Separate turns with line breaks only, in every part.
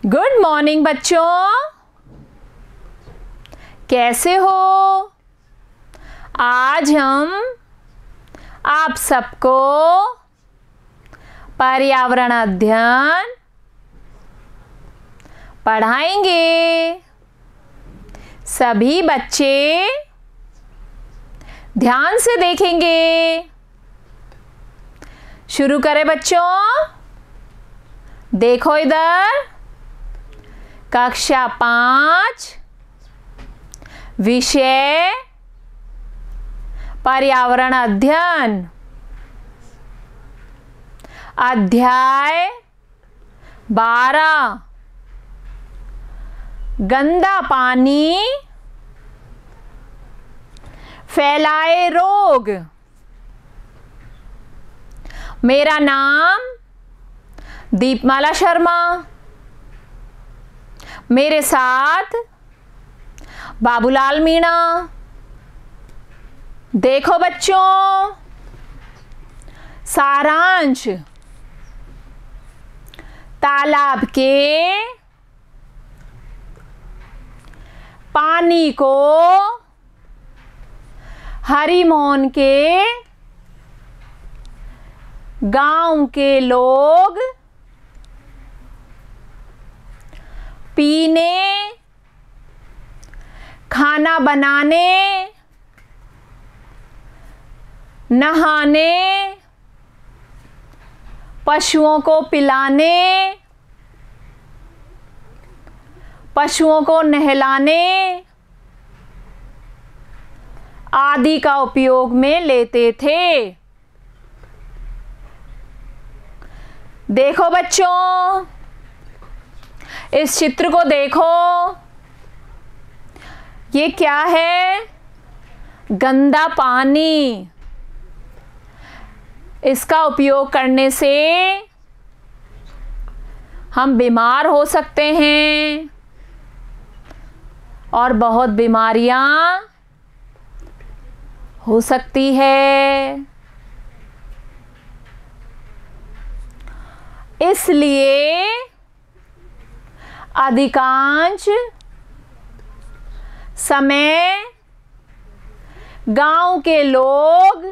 Good morning बच्चों, कैसे हो? आज हम आप सबको पर्यावरण अध्ययन पढ़ाएंगे। सभी बच्चे ध्यान से देखेंगे। शुरू करें बच्चों। देखो इधर, कक्षा 5, विषय पर्यावरण अध्ययन, अध्याय 12, गंदा पानी फैलाए रोग। मेरा नाम दीपमाला शर्मा, मेरे साथ बाबूलाल मीणा। देखो बच्चों, सारांश। तालाब के पानी को हरिमोहन के गांव के लोग पीने, खाना बनाने, नहाने, पशुओं को पिलाने, पशुओं को नहलाने आदि का उपयोग में लेते थे। देखो बच्चों, इस चित्र को देखो। ये क्या है? गंदा पानी। इसका उपयोग करने से हम बीमार हो सकते हैं और बहुत बीमारियां हो सकती है। इसलिए अधिकांश समय गांव के लोग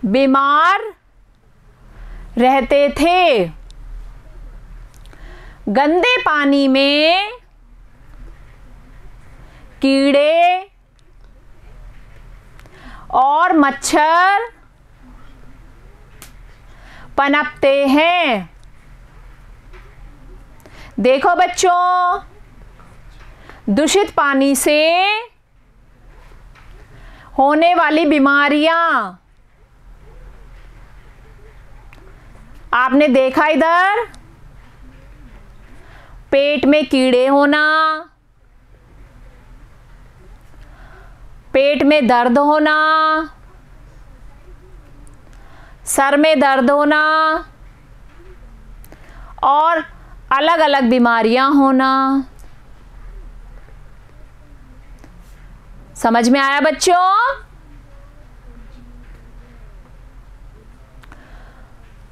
बीमार रहते थे। गंदे पानी में कीड़े और मच्छर पनपते हैं। देखो बच्चों, दूषित पानी से होने वाली बीमारियां आपने देखा इधर, पेट में कीड़े होना, पेट में दर्द होना, सर में दर्द होना और अलग अलग बीमारियां होना। समझ में आया बच्चों?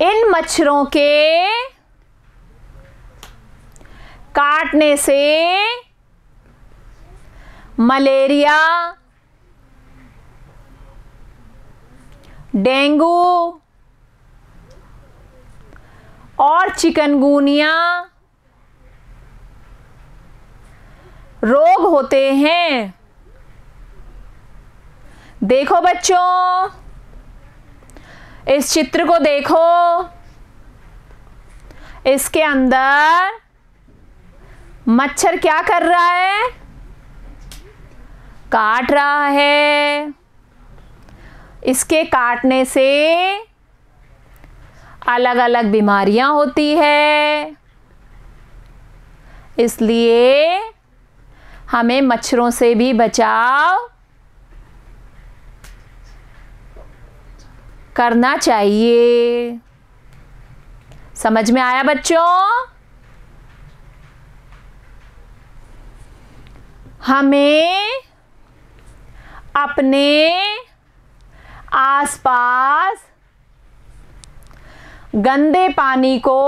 इन मच्छरों के काटने से मलेरिया, डेंगू और चिकनगुनिया रोग होते हैं। देखो बच्चों, इस चित्र को देखो। इसके अंदर मच्छर क्या कर रहा है? काट रहा है। इसके काटने से अलग अलग बीमारियां होती है। इसलिए हमें मच्छरों से भी बचाव करना चाहिए। समझ में आया बच्चों? हमें अपने आसपास गंदे पानी को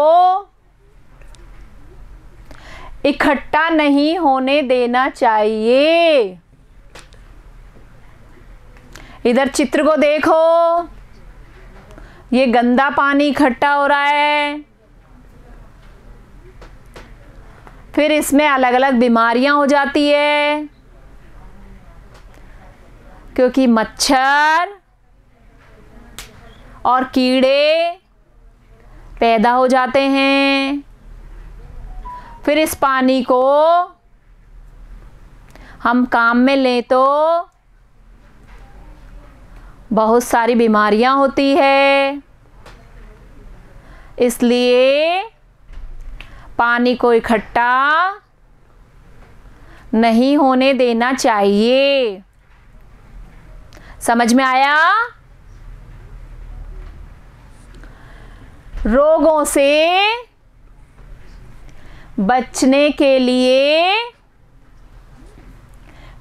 इकट्ठा नहीं होने देना चाहिए। इधर चित्र को देखो, ये गंदा पानी इकट्ठा हो रहा है, फिर इसमें अलग अलग बीमारियां हो जाती है, क्योंकि मच्छर और कीड़े पैदा हो जाते हैं। फिर इस पानी को हम काम में लें तो बहुत सारी बीमारियां होती है, इसलिए पानी को इकट्ठा नहीं होने देना चाहिए। समझ में आया? रोगों से बचने के लिए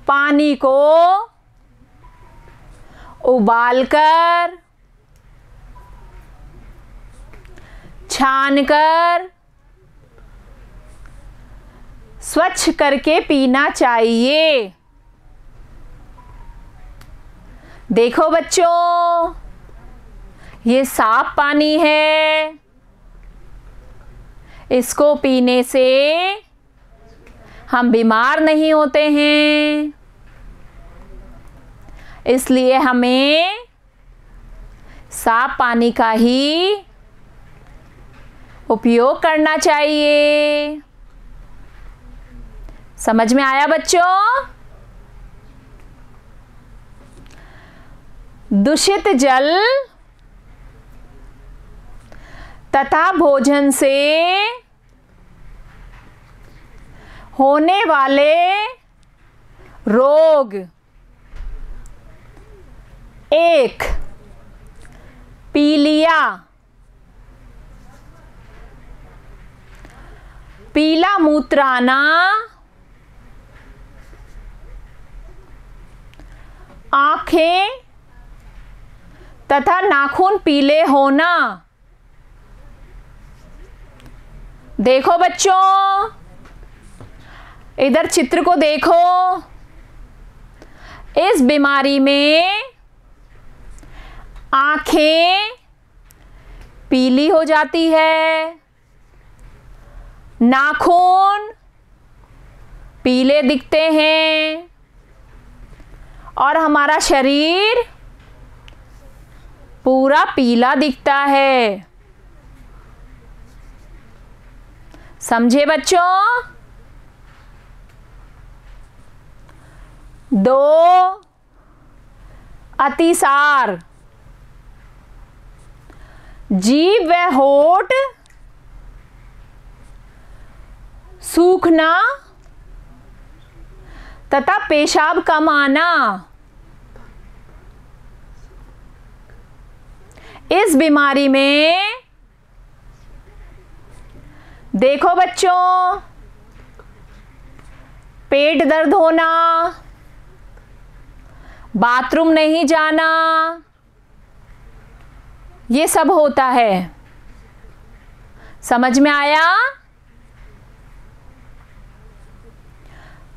पानी को उबालकर, छानकर, स्वच्छ करके पीना चाहिए। देखो बच्चों, ये साफ पानी है, इसको पीने से हम बीमार नहीं होते हैं, इसलिए हमें साफ पानी का ही उपयोग करना चाहिए। समझ में आया बच्चों? दूषित जल तथा भोजन से होने वाले रोग: 1. पीलिया, पीला मूत्र आना, आँखें तथा नाखून पीले होना। देखो बच्चों, इधर चित्र को देखो, इस बीमारी में आँखें पीली हो जाती है, नाखून पीले दिखते हैं और हमारा शरीर पूरा पीला दिखता है। समझे बच्चों? 2. अतिसार, जीभ व होंठ सूखना तथा पेशाब कम आना। इस बीमारी में देखो बच्चों, पेट दर्द होना, बाथरूम नहीं जाना, ये सब होता है। समझ में आया?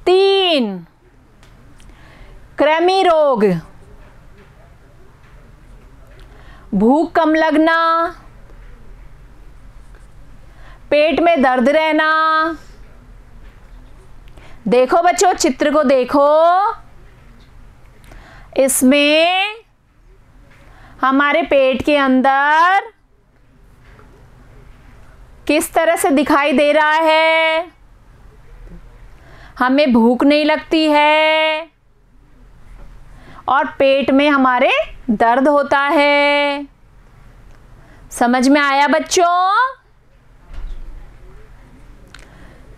3. कृमि रोग, भूख कम लगना, पेट में दर्द रहना। देखो बच्चों, चित्र को देखो, इसमें हमारे पेट के अंदर किस तरह से दिखाई दे रहा है, हमें भूख नहीं लगती है और पेट में हमारे दर्द होता है। समझ में आया बच्चों?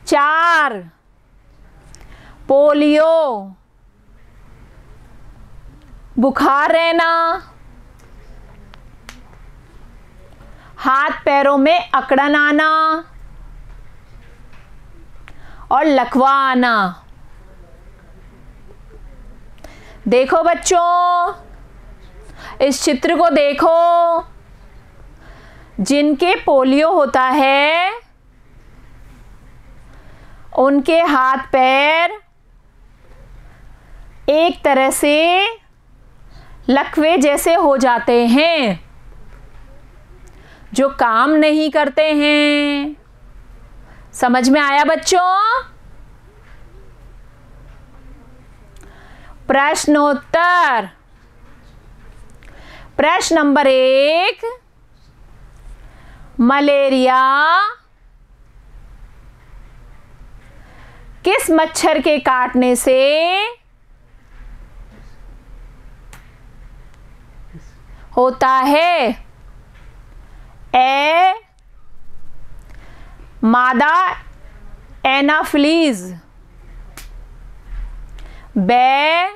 4. पोलियो, बुखार रहना, हाथ पैरों में अकड़न आना और लकवा आना। देखो बच्चों, इस चित्र को देखो, जिनके पोलियो होता है उनके हाथ पैर एक तरह से लकवे जैसे हो जाते हैं, जो काम नहीं करते हैं। समझ में आया बच्चों? प्रश्नोत्तर। प्रश्न नंबर 1, मलेरिया किस मच्छर के काटने से होता है? ए, मादा एनाफिलीज, बे,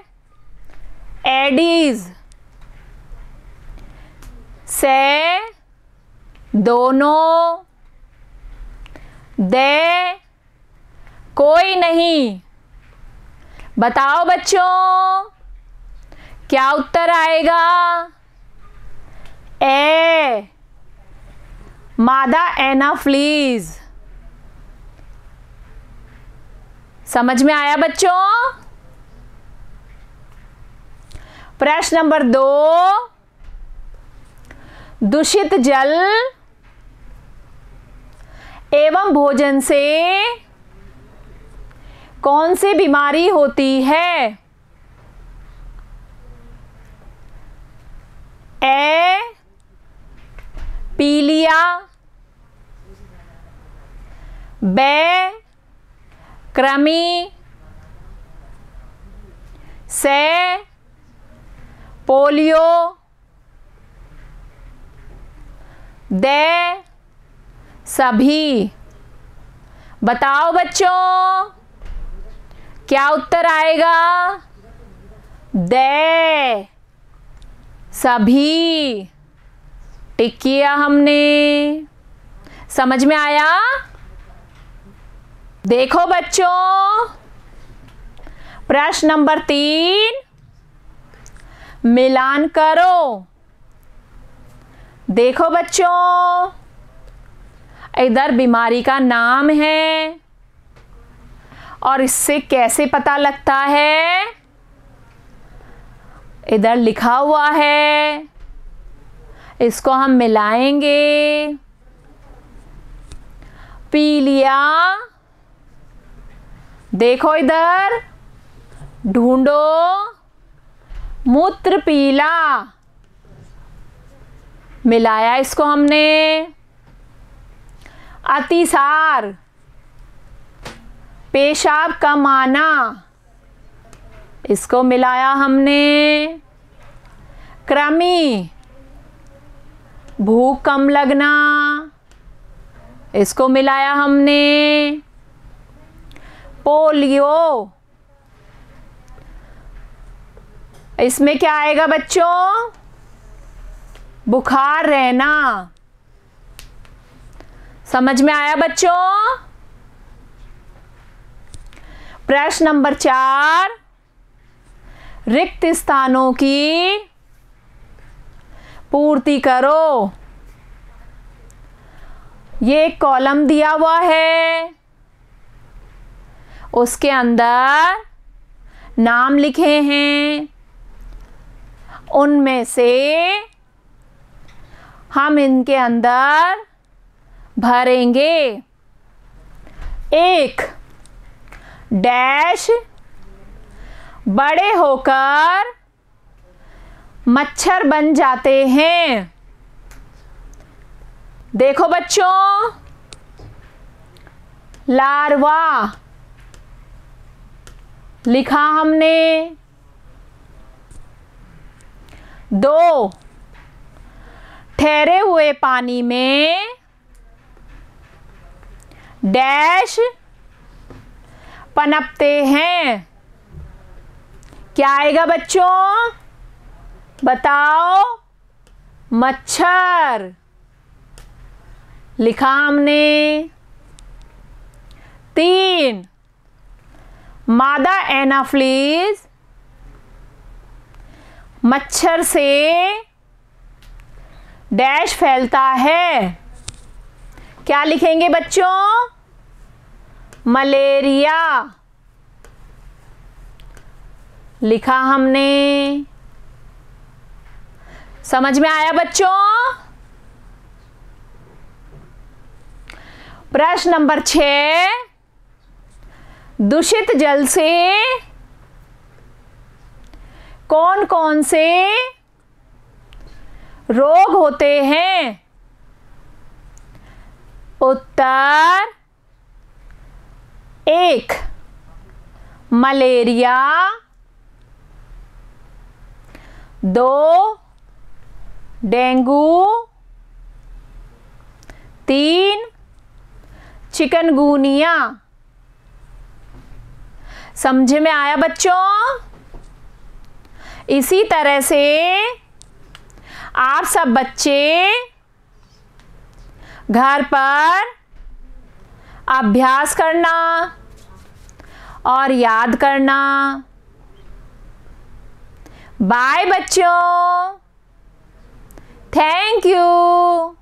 एडीज, से, दोनों, दे, कोई नहीं। बताओ बच्चों, क्या उत्तर आएगा? ए, मादा एनाफिलीज। समझ में आया बच्चों? प्रश्न नंबर 2, दूषित जल एवं भोजन से कौन सी बीमारी होती है? ए, पीलिया, बे, कृमि, से, पोलियो, दे, सभी। बताओ बच्चों, क्या उत्तर आएगा? दे, सभी। टिक किया हमने। समझ में आया? देखो बच्चों, प्रश्न नंबर 3, मिलान करो। देखो बच्चों, इधर बीमारी का नाम है और इससे कैसे पता लगता है? इधर लिखा हुआ है, इसको हम मिलाएंगे। पीलिया, देखो इधर ढूंढो, मूत्र पीला, मिलाया इसको हमने। अतिसार, पेशाब कम आना, इसको मिलाया हमने। कृमि, भूख कम लगना, इसको मिलाया हमने। पोलियो, इसमें क्या आएगा बच्चों? बुखार रहना। समझ में आया बच्चों? प्रश्न नंबर 4, रिक्त स्थानों की पूर्ति करो। ये एक कॉलम दिया हुआ है, उसके अंदर नाम लिखे हैं, उनमें से हम इनके अंदर भरेंगे। 1, डैश बड़े होकर मच्छर बन जाते हैं। देखो बच्चों, लार्वा लिखा हमने। 2, ठहरे हुए पानी में डैश पनपते हैं। क्या आएगा बच्चों? बताओ। मच्छर लिखा हमने। 3, मादा एनाफिलीज मच्छर से डैश फैलता है। क्या लिखेंगे बच्चों? मलेरिया लिखा हमने। समझ में आया बच्चों? प्रश्न नंबर 6, दूषित जल से कौन कौन से रोग होते हैं? उत्तर 1 मलेरिया, 2 डेंगू, 3 चिकनगुनिया। समझ में आया बच्चों? इसी तरह से आप सब बच्चे घर पर अभ्यास करना और याद करना। बाय बच्चों, थैंक यू।